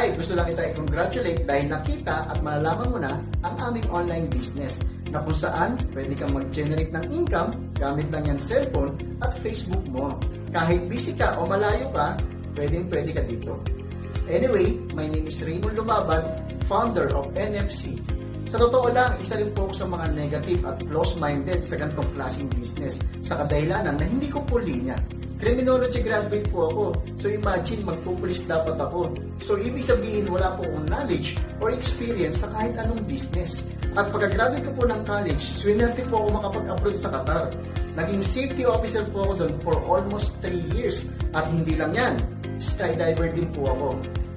Hi! Gusto lang kita i-congratulate dahil nakita at malalaman mo na ang aming online business na kung saan pwede kang mag-generate ng income gamit lang yan cellphone at Facebook mo. Kahit busy ka o malayo ka, pwede ka dito. Anyway, my name is Raymond Lumabad, founder of NFC. Sa totoo lang, isa rin po ako sa mga negative at close-minded sa ganitong klaseng business sa kadahilanan na hindi ko po linya. Criminology graduate po ako. So imagine, magpupulis dapat ako. So ibig sabihin, wala po akong knowledge or experience sa kahit anong business. At pagka-graduate ko po ng college, swinerte po ako makapag-upload sa Qatar. Naging safety officer po ako doon for almost 3 years. At hindi lang yan, skydiver din po ako.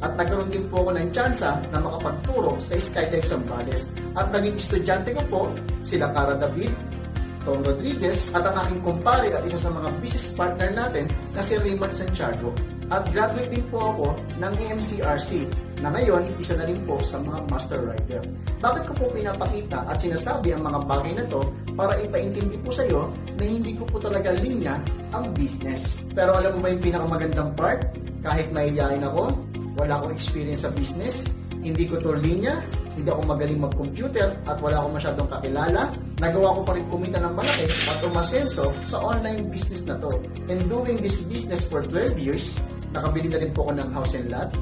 At nagkaroon din po ako ng tsansa na makapagturo sa Skydive Zambales. At naging estudyante ko po, sila Cara David, Tom Rodriguez, at ang aking kumpare at isa sa mga business partner natin na si Raymond Santiago. At graduate din po ako ng AMCRC na ngayon isa na rin po sa mga master writer. Bakit ko po pinapakita at sinasabi ang mga bagay na to para ipaintindi po sa iyo na hindi ko po talaga linya ang business. Pero alam mo ba yung pinakamagandang part? Kahit mahihayin ako, wala akong experience sa business, hindi ko to linya, hindi ako magaling mag-computer at wala akong masyadong kakilala, nagawa ko pa rin kumita ng malaki at umasenso sa online business na to. And doing this business for 12 years, nakabili na rin po ako ng house and lot,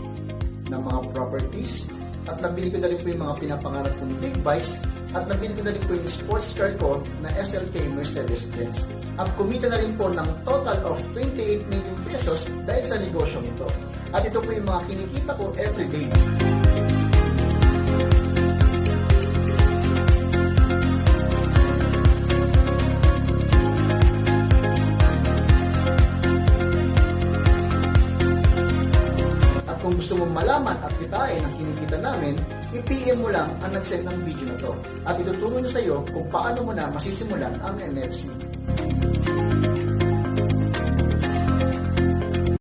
ng mga properties, at nabili ko na rin po yung mga pinapangarap kong big bikes, at nabili ko na rin po yung sports car ko na SLK Mercedes-Benz. At kumita na rin po ng total of 28 million pesos dahil sa negosyong ito. At ito po yung mga kinikita ko everyday. Kung gusto mong malaman at kitain ang kinikita namin, i-PM mo lang ang nag-send ng video na to. At ituturo niya sa iyo kung paano mo na masisimulan ang NFC.